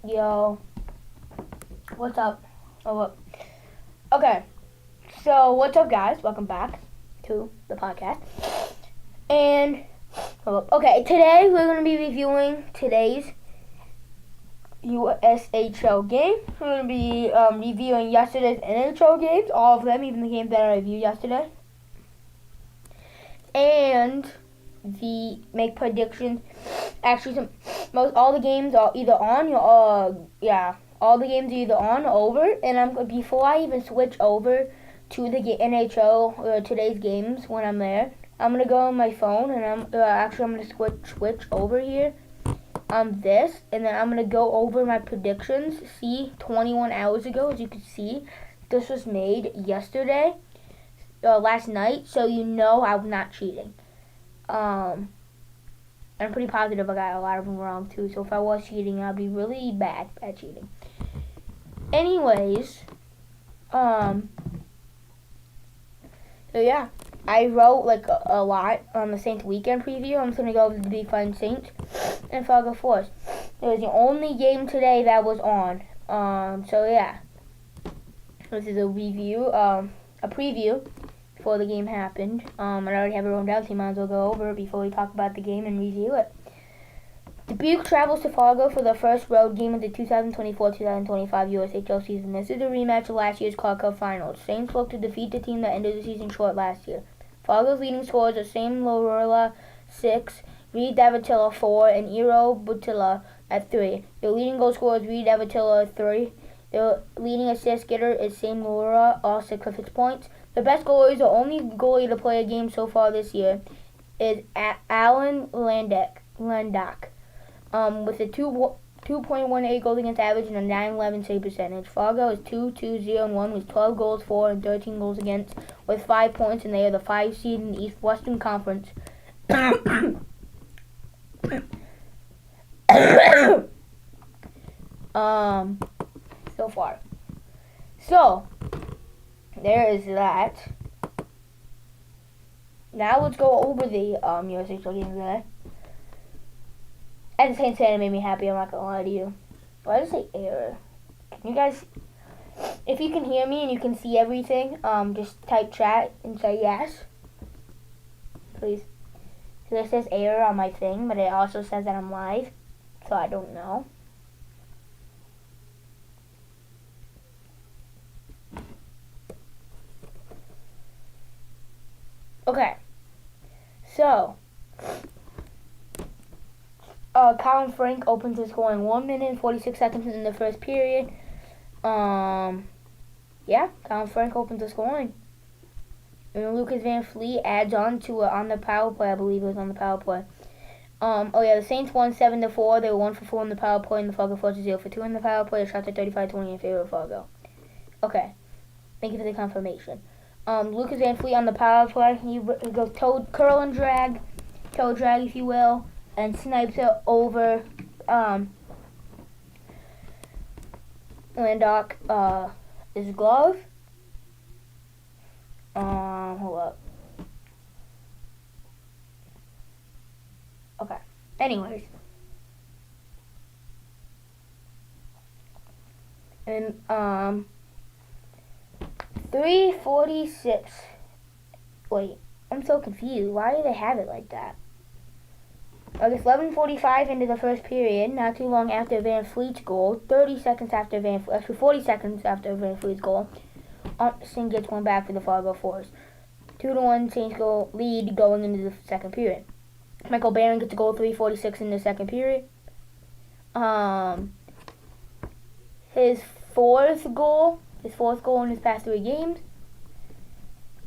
Yo, what's up? Oh, look. Okay, so what's up, guys? Welcome back to the podcast. And, okay, today we're going to be reviewing today's USHL game. We're going to be reviewing yesterday's NHL games, all of them, even the games that I reviewed yesterday. And make predictions. Actually, all the games are either on all the games are either on or over. And before I even switch over to the NHL or today's games when I'm there, I'm gonna go on my phone and I'm gonna switch over here. This, and then I'm gonna go over my predictions. See, 21 hours ago, as you can see, this was made yesterday, last night. So you know I'm not cheating. I'm pretty positive I got a lot of them wrong too. So if I was cheating, I'd be really bad at cheating. Anyways, so yeah, I wrote like a lot on the Saints weekend preview. I'm just gonna go over the Big Fun Saints and Fargo Force. It was the only game today that was on. So yeah, this is a review, a preview before the game happened. I already have it written down, so you might as well go over it before we talk about the game and review it. Dubuque travels to Fargo for the first road game of the 2024-2025 USHL season. This is a rematch of last year's Clark Cup Finals. Saints look to defeat the team that ended the season short last year. Fargo's leading scorers are Sam Lorella, 6, Reed Davatilla, 4, and Eero Butila at 3. Their leading goal scorer is Reed Davatilla, 3. Their leading assist getter is Sam Lorella, all 6 of his points. The best goalie, the only goalie to play a game so far this year, is Alan Landak. With a 2.18 goals against average and a 9.11 save percentage. Fargo is 2-2-0-1 with 12 goals for and 13 goals against with 5 points, and they are the 5 seed in the East Western Conference. So far. So, there is that. Now let's go over the USHL game today. And the Saints fan made me happy, I'm not gonna lie to you. Why did I say error? Can you guys, if you can hear me and you can see everything, just type chat and say yes. Please. Because it says error on my thing, but it also says that I'm live. So I don't know. Okay. So, Colin Frank opens the scoring 1 minute and 46 seconds in the first period. Yeah, Colin Frank opens the scoring. And Lucas Van Fleet adds on to it on the power play. I believe it was on the power play. The Saints won 7-4. They were 1 for 4 in the power play, and the Fargo Force 0 for 2 in the power play. The shots are 35-20 in favor of Fargo. Okay, thank you for the confirmation. Lucas Van Fleet on the power play. He goes curl and drag, toe drag, if you will, and snipes it over Landock, his glove. Hold up. Okay. Anyways. And 3:46. Wait, I'm so confused. Why do they have it like that? It's 11:45 into the first period, not too long after Van Fleet's goal, 40 seconds after Van Fleet's goal. Saints gets one back for the Fargo Force. 2-1 Saints lead going into the second period. Michael Barron gets a goal, 3:46 in the second period. His fourth goal in his past 3 games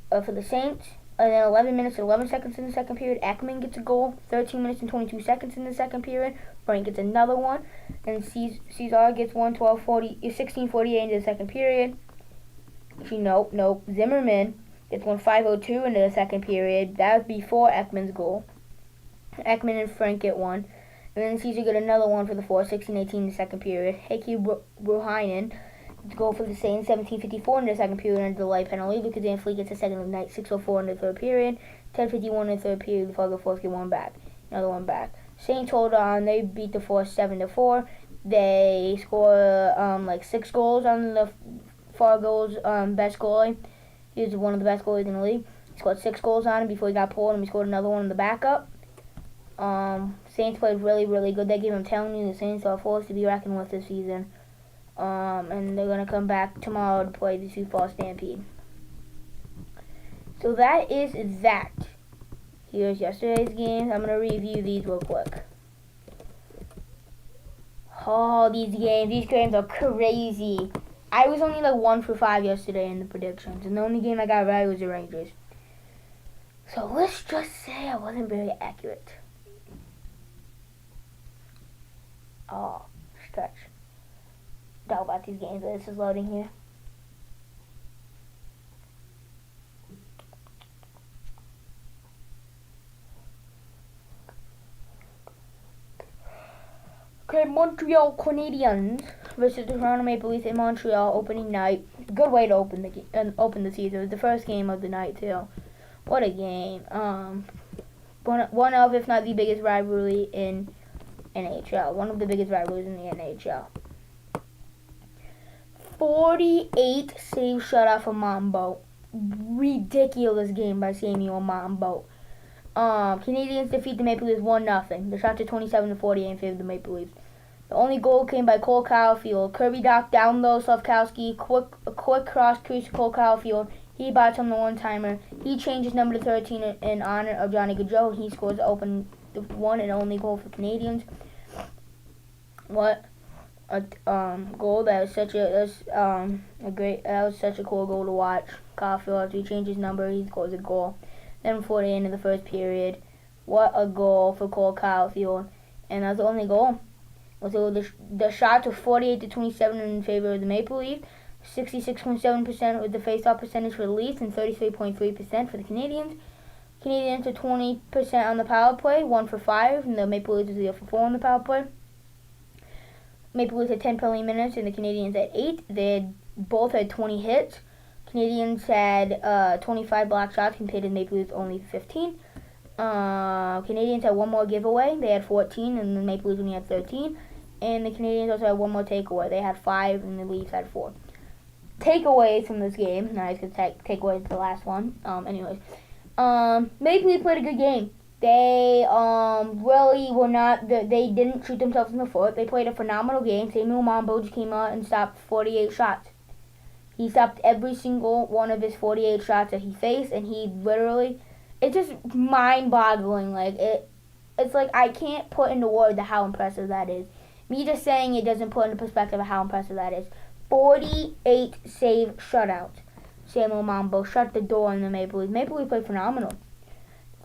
for the Saints. And then 11 minutes and 11 seconds in the second period, Ekman gets a goal. 13 minutes and 22 seconds in the second period, Frank gets another one. And Cesar gets one, 16:48 into the second period. Actually, no. Zimmerman gets one, 5:02 into the second period. That was before Ekman's goal. Ekman and Frank get one. And then Cesar get another one for the Force, 16:18 in the second period. Heikki Bruhainen goal for the Saints, 17:54 in the second period under the delay penalty. Lucas Van Fleet gets a second of the night, 6:04 in the third period. 10:51 in the third period, the Fargo Force get one back. Another one back. Saints hold on. They beat the Force 7-4. They score like 6 goals on the Fargo's best goalie. He was one of the best goalies in the league. He scored 6 goals on him before he got pulled, and he scored another one in the backup. Saints played really, really good. That game, I'm telling you, the Saints are a force to be reckoned with this season. And they're going to come back tomorrow to play the Sioux Falls Stampede. So that is that. Here's yesterday's games. I'm going to review these real quick. Oh, these games are crazy. I was only like 1 for 5 yesterday in the predictions, and the only game I got right was the Rangers. So let's just say I wasn't very accurate. Oh, stretch. Doubt about these games. This is loading here. Okay, Montreal Canadiens versus the Toronto Maple Leafs in Montreal opening night. Good way to open the season. It was the first game of the night too. What a game! One of, if not the biggest rivalry in NHL. One of the biggest rivalries in the NHL. 48 save shutout for Mambo. Ridiculous game by Samuel Mambo. Canadians defeat the Maple Leafs 1-0. The shots are 27-48 in favor of the Maple Leafs. The only goal came by Cole Caulfield. Kirby Doc down low, Slavkowski, a quick cross crease to Cole Caulfield. He bots on the one-timer. He changes number to 13 in honor of Johnny Gaudreau. He scores the one and only goal for Canadians. What a goal! That was such a cool goal to watch. Caulfield, after he changes number, he scores a goal. Then before the end of the first period, what a goal for Cole Caulfield. And that's the only goal. So the shots were 48-27 in favor of the Maple Leafs, 66.7% with the face-off percentage for the Leafs, and 33.3% for the Canadians. Canadians are 20% on the power play, 1 for 5, and the Maple Leafs are 0 for 4 on the power play. Maple Leafs had 10 penalty minutes, and the Canadians had 8. They both had 20 hits. Canadians had 25 block shots compared to the Maple Leafs only 15. Canadians had 1 more giveaway. They had 14, and the Maple Leafs only had 13. And the Canadians also had 1 more takeaway. They had 5, and the Leafs had 4. Takeaways from this game. Now I was going to take away the last one. Maple Leafs played a good game. They really were not. They didn't shoot themselves in the foot. They played a phenomenal game. Samuel Mambo just came out and stopped 48 shots. He stopped every single one of his 48 shots that he faced, and he literally. It's just mind-boggling. It's like I can't put into words how impressive that is. Me just saying it doesn't put into perspective of how impressive that is. 48 save shutouts. Samuel Mambo shut the door on the Maple Leafs. Maple Leafs played phenomenal.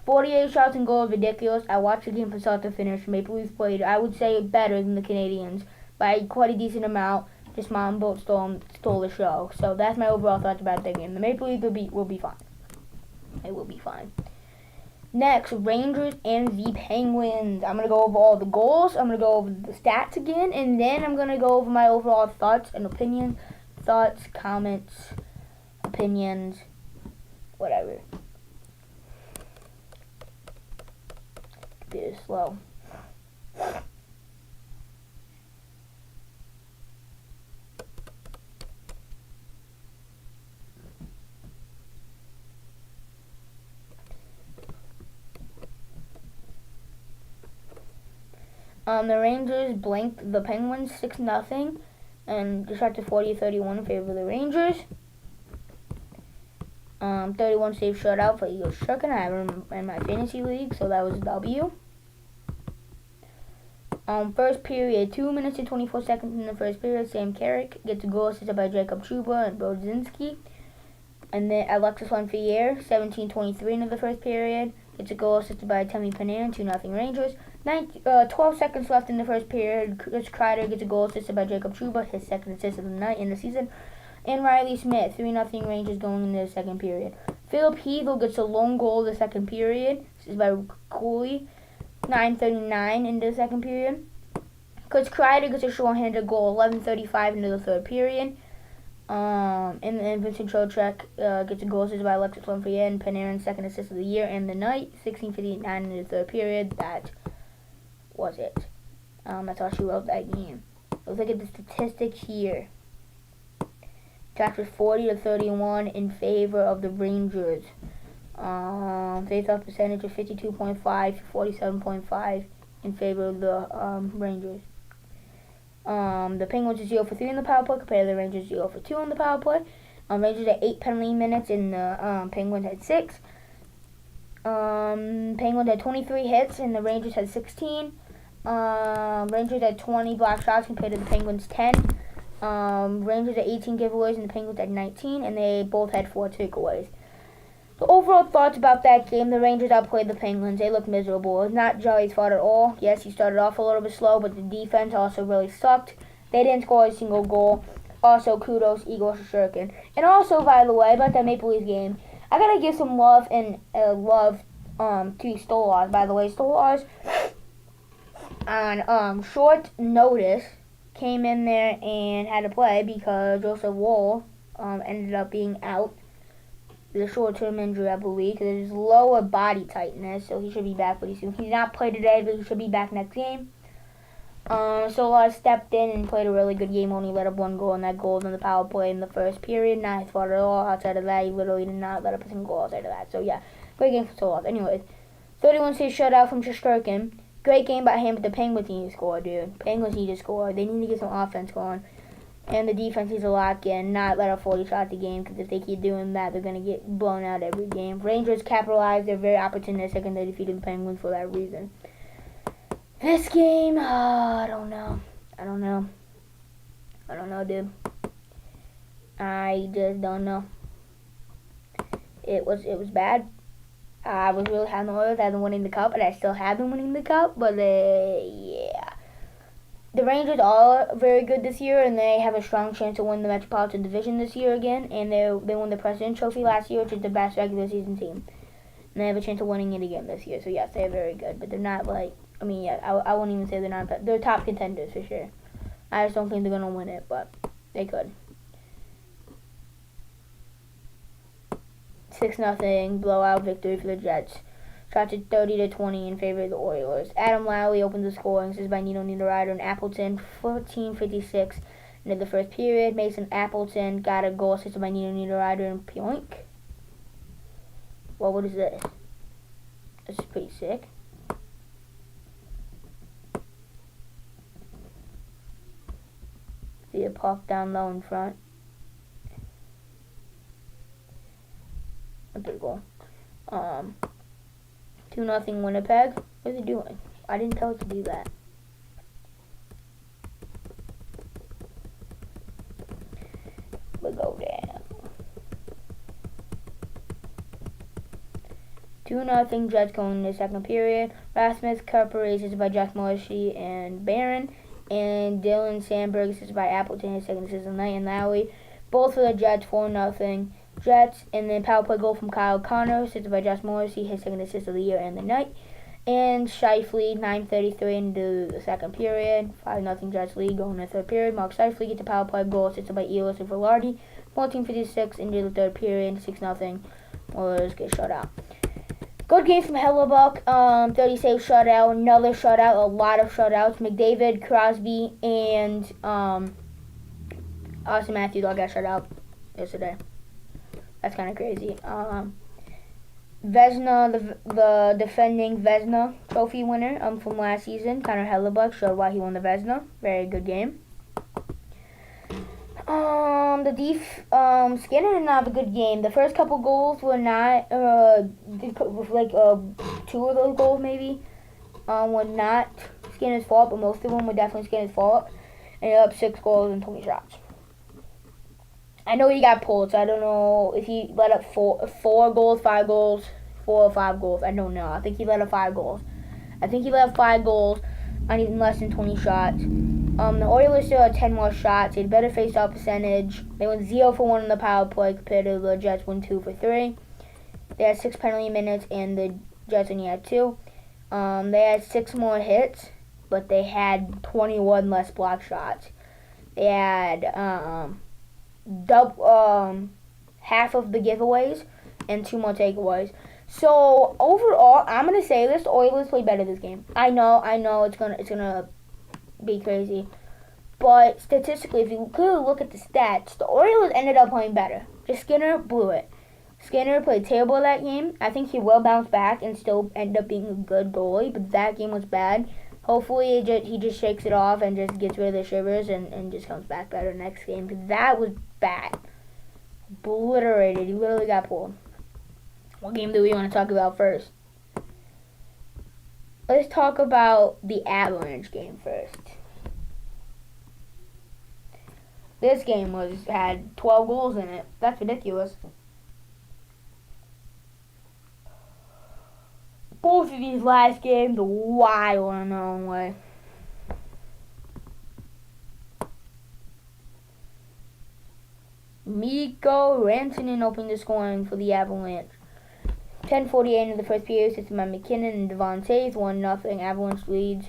48 shots and goals, ridiculous. I watched the game from start to finish. Maple Leafs played, I would say, better than the Canadians by quite a decent amount. Just Mambo stole the show. So that's my overall thoughts about that game. The Maple Leafs will be fine. It will be fine. Next, Rangers and the Penguins. I'm going to go over all the goals. I'm going to go over the stats again. And then I'm going to go over my overall thoughts and opinions. Thoughts, comments, opinions, whatever. Computer's slow. The Rangers blanked the Penguins 6-0 and just to 40-31 in favor of the Rangers. 31 save shutout for Igor Shekin. I have him in my fantasy league, so that was a W. First period, 2 minutes and 24 seconds in the first period. Sam Carrick gets a goal assisted by Jacob Trouba and Brodzinski. And then Alexis Lafreniere, 17:23 into the first period, gets a goal assisted by Temi Panarin, 2-0 Rangers. 12 seconds left in the first period. Chris Kreider gets a goal assisted by Jacob Trouba, his second assist of the night in the season. And Riley Smith, 3-0 Rangers going into the second period. Philip Heathel gets a lone goal in the second period. This is by Cooley, 9:39 into the second period. Chris Kreider gets a shorthanded goal, 11:35 into the third period. And then Vincent Trocheck gets a goal assisted by Alexis Lafreniere and Panarin's second assist of the year and the night, 16:59 into the third period. That was it. That's all she wrote that game. Let's look at the statistics here. Shots was 40-31 in favor of the Rangers. Face-off percentage of 52.5 to 47.5 in favor of the Rangers. The Penguins are 0 for 3 in the power play compared to the Rangers 0 for 2 in the power play. Rangers had 8 penalty minutes and the Penguins had 6. Penguins had 23 hits and the Rangers had 16. Rangers had 20 block shots compared to the Penguins 10. Rangers had 18 giveaways and the Penguins had 19, and they both had 4 takeaways. So overall thoughts about that game, the Rangers outplayed the Penguins. They looked miserable. It's not Joey's fault at all. Yes, he started off a little bit slow, but the defense also really sucked. They didn't score a single goal. Also, kudos Igor Shesterkin. And also, by the way, about that Maple Leafs game, I gotta give some love and to Stolarz. By the way, Stolarz on short notice came in there and had to play because Joseph Woll ended up being out with a short-term injury, I believe, because of his lower body tightness, so he should be back pretty soon. He did not play today, but he should be back next game. Stolarz stepped in and played a really good game, only let up 1 goal, and that goal was on the power play in the first period. Not his fault at all. Outside of that, he literally did not let up a single goal outside of that. So, yeah, great game for Stolarz. Anyways, 31-6 shutout from Shesterkin. Great game by him, but the Penguins need to score, dude. Penguins need to score. They need to get some offense going. And the defense needs to lock in, not let up 40 shots a game, because if they keep doing that, they're going to get blown out every game. Rangers capitalized. They're very opportunistic, and they defeated the Penguins for that reason. This game, I don't know. I don't know, dude. I just don't know. It was bad. I was really happy with Oilers. I had them winning the cup, and I still have them winning the cup. But yeah, the Rangers are very good this year, and they have a strong chance to win the Metropolitan Division this year again. And they won the President Trophy last year, which is the best regular season team. And they have a chance of winning it again this year. So yes, they're very good, but they're not like. I mean, yeah, I won't even say they're not. They're top contenders for sure. I just don't think they're gonna win it, but they could. 6-0 blowout victory for the Jets. Shots at 30-20 in favor of the Oilers. Adam Lowry opened the scoring. This is by Nino Niederreiter and Appleton. 14:56 into the first period. Mason Appleton got a goal assisted by Nino Niederreiter and Pioink. Well, what is this? This is pretty sick. See a puck down low in front. A big goal. 2-0 Winnipeg. What is he doing? I didn't tell it to do that. We go down. 2-0 Jets going into the second period. Rasmus Kerper is by Jack Morrissey and Barron. And Dylan Sandberg assisted by Appleton, his second assist of the night, and Lowry. Both for the Jets, 4-0 Jets. And then power play goal from Kyle Connor, assisted by Josh Morrissey, his second assist of the year and the night. And Scheifele, 9:33 into the second period, 5-0 Jets lead going into the third period. Mark Scheifele gets a power play goal, assisted by Ehlers and Velarde. 14:56 into the third period, 6-0 Oilers get shut out. Good game from Hellebuck. 30 save shutout, another shutout, a lot of shutouts. McDavid, Crosby, and Austin Matthews all got shut out yesterday. That's kind of crazy. Vezina, the defending Vezina trophy winner from last season, Connor Hellebuck, showed why he won the Vezina. Very good game. Skinner did not have a good game. The first couple goals were not, two of those goals maybe, were not Skinner's fault, but most of them were definitely Skinner's fault. And he up 6 goals and 20 shots. I know he got pulled, so I don't know if he let up 4 goals, 5 goals, 4 or 5 goals. I don't know. I think he let up 5 goals. I think he let up 5 goals on even less than 20 shots. The Oilers still had 10 more shots. They had better face-off percentage. They went 0 for 1 in the power play compared to the Jets went 2 for 3. They had 6 penalty minutes, and the Jets only had 2. They had 6 more hits, but they had 21 less block shots. They had half of the giveaways and 2 more takeaways. So overall, I'm gonna say this: the Oilers played better this game. I know, it's gonna be crazy. But statistically, if you clearly look at the stats, the Orioles ended up playing better. Just Skinner blew it. Skinner played terrible that game. I think he will bounce back and still end up being a good goalie, but that game was bad. Hopefully he just shakes it off and just gets rid of the shivers and just comes back better next game, because that was bad. Obliterated. He literally got pulled. What game do we want to talk about first? Let's talk about the Avalanche game first. This game had 12 goals in it. That's ridiculous. Both of these last games, wild in their own way. Mikko Rantanen opened the scoring for the Avalanche. 10:48 into the first period, assisted by McKinnon and Devon Taves. 1-0 Avalanche leads.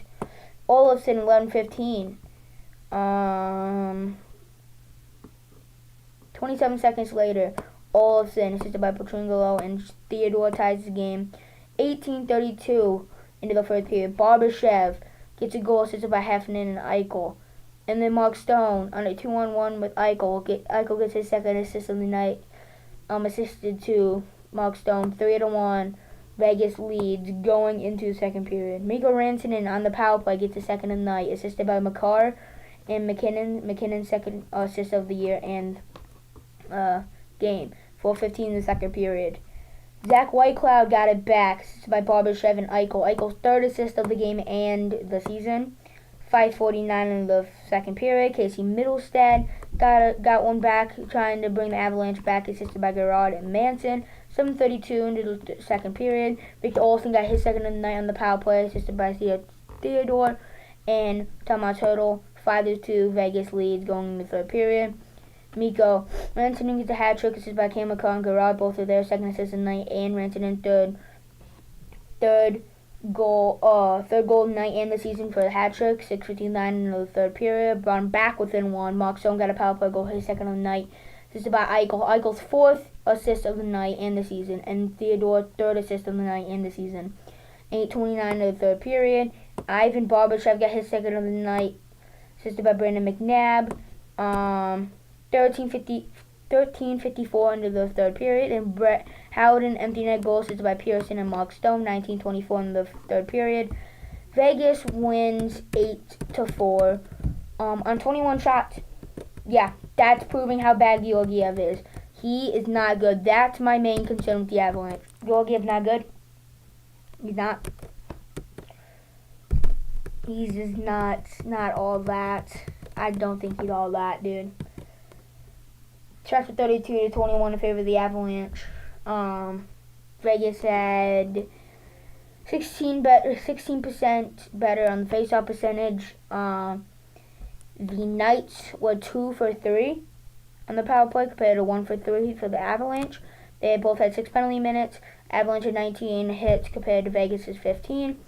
All of a sudden, 11:15. 27 seconds later, all of a sudden, assisted by Petrangelo and Theodore, ties the game. 18:32 into the first period. Barbashev gets a goal assisted by Heffernan and Eichel. And then Mark Stone on a 2-on-1 with Eichel. Eichel gets his second assist of the night. Assisted to Mark Stone. 3-1. Vegas leads going into the second period. Mikko Rantanen on the power play gets a second of the night, assisted by McCarr and McKinnon. McKinnon's second assist of the year and game. 4:15 in the second period. Zach Whitecloud got it back, assisted by Barbashev and Eichel. Eichel's third assist of the game and the season. 5:49 in the second period. Casey Middlestad got one back, trying to bring the Avalanche back, assisted by Gerard and Manson. 7:32 into the second period. Victor Olsen got his second of the night on the power play, assisted by Theodore and Tomas Hertl. 5-2, Vegas leads going in the third period. Mikko Rantanen gets a hat trick, assisted by Cam McCarr and Gerard, both of their second assists of the night, and Rantanen third goal of the night and the season for the hat trick. 6:59 in the third period. Brought him back within one. Mark Stone got a power play goal, his second of the night, assisted by Eichel. Eichel's fourth assist of the night and the season, and Theodore third assist of the night and the season. 8:29 in the third period. Ivan Barbashev got his second of the night, assisted by Brandon McNabb. 13:54 into the third period, and Brett Howden empty net goal, assisted by Pearson and Mark Stone. 19:24 in the third period. Vegas wins 8-4 on 21 shots. Yeah, that's proving how bad Georgiev is. He is not good. That's my main concern with the Avalanche. Georgiev's not good. He's not. He's just not all that. I don't think he's all that, dude. Shots for 32-21 in favor of the Avalanche. Vegas had 16% better on the faceoff percentage. The Knights were 2 for 3 on the power play compared to 1 for 3 for the Avalanche. They both had 6 penalty minutes. Avalanche had 19 hits compared to Vegas' 15.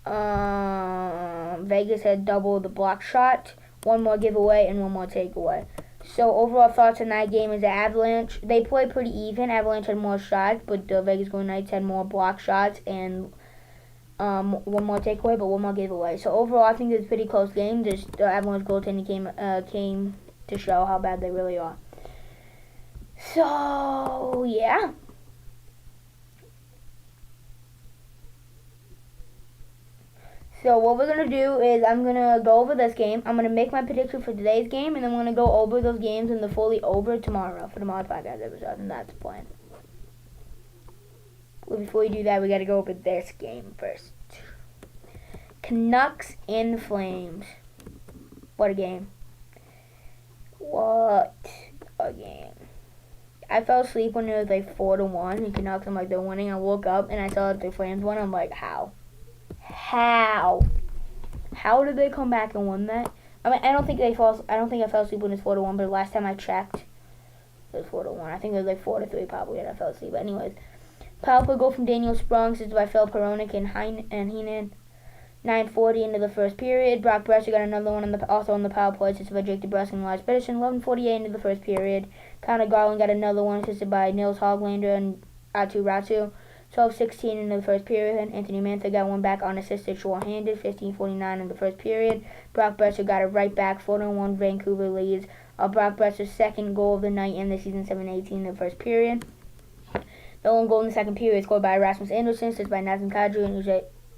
Vegas had double the block shot, 1 more giveaway and 1 more takeaway. So overall thoughts on that game is the Avalanche, they played pretty even. Avalanche had more shots, but the Vegas Golden Knights had more block shots and 1 more takeaway, but 1 more giveaway. So overall, I think it was a pretty close game. Just the Avalanche goaltending came to show how bad they really are. So yeah. So what we're going to do is I'm going to go over this game. I'm going to make my prediction for today's game, and then I'm going to go over those games in the fully over tomorrow for tomorrow's podcast episode, and that's the plan. But before we do that, we got to go over this game first. Canucks and the Flames. What a game. What a game. I fell asleep when it was like 4-1, and Canucks, I'm like, they're winning. I woke up, and I saw that the Flames won. I'm like, how? How did they come back and win that? I mean, I don't think I fell asleep when it was 4-1, but last time I checked, it was 4-1. I think it was like 4-3 probably when I fell asleep. But anyways, power play goal from Daniel Sprung, assisted by Phil Peronic and Heenan. 9:40 into the first period. Brock Besser got another one also on the power play, assisted by Jake DeBrusk and Lars Pedersen. 11:48 into the first period. Connor Garland got another one, assisted by Nils Hoglander and Atu Ratu. 12-16 in the first period. Anthony Mantha got one back unassisted short-handed, 15-49 in the first period. Brock Besser got it right back, 4-1 Vancouver leads. Brock Besser's second goal of the night and the season, 7-18 in the first period. The only goal in the second period scored by Rasmus Anderson, assisted by Nazem Kadri and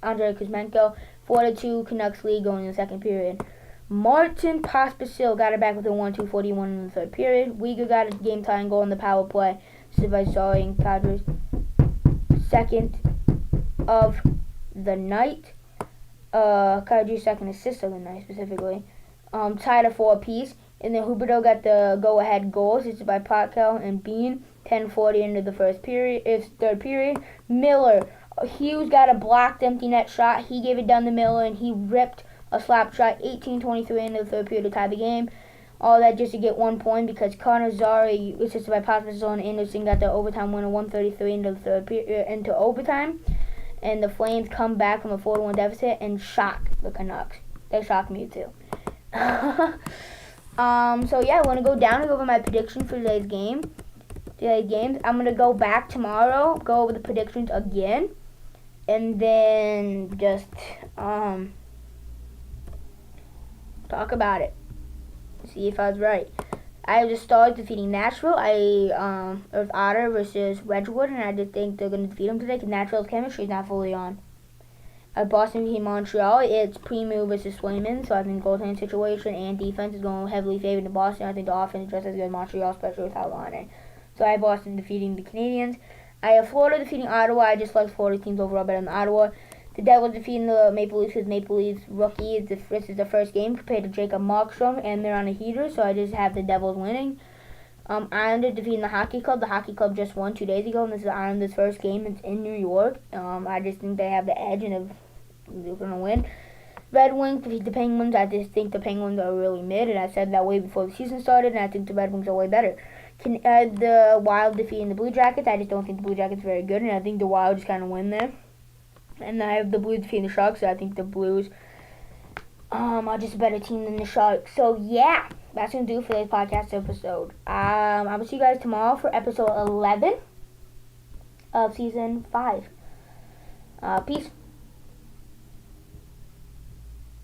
Andrei Kuzmenko. 4-2 Canucks lead going in the second period. Martin Pospisil got it back with a 1-2, 41 in the third period. Uyghur got a game-tying goal in the power play, assisted by Zari Kadri's second of the night. Kadri's second assist of the night, specifically. Tied at 4 apiece. And then Huberdeau got the go-ahead goals. This is by Potkel and Bean. 10:40 into the third period. Miller, Hughes got a blocked empty net shot. He gave it down to Miller, and he ripped a slap shot. 18:23 into the third period to tie the game. All that just to get 1 point because Connor Zary, assisted by Pospisil and Anderson, got the overtime winner. 1:33 into the third period into overtime. And the Flames come back from a 4-1 deficit and shock the Canucks. They shocked me too. So yeah, I'm gonna go down and go over my prediction for today's games. I'm gonna go back tomorrow, go over the predictions again, and then just talk about it. See if I was right. I have the Stars defeating Nashville. It was Otter versus Wedgwood, and I just think they're gonna defeat them today because Nashville's chemistry is not fully on. Boston v. Montreal, it's Premu versus Swayman, so I think goaltending situation and defense is going heavily favored to Boston. I think the offense is just as good as Montreal, especially without Lane. So I have Boston defeating the Canadiens. I have Florida defeating Ottawa. I just like Florida teams overall better than Ottawa. The Devils defeating the Maple Leafs because Maple Leafs rookie this is the first game compared to Jacob Markstrom, and they're on a heater, so I just have the Devils winning. Islanders defeating the Hockey Club. The Hockey Club just won 2 days ago, and this is the Islanders' first game. It's in New York. I just think they have the edge, and they're going to win. Red Wings defeat the Penguins. I just think the Penguins are really mid, and I said that way before the season started, and I think the Red Wings are way better. The Wild defeating the Blue Jackets. I just don't think the Blue Jackets are very good, and I think the Wild just kind of win there. And I have the Blues defeating the Sharks, so I think the Blues are just a better team than the Sharks. So, yeah, that's going to do for today's podcast episode. I will see you guys tomorrow for episode 11 of season 5. Peace.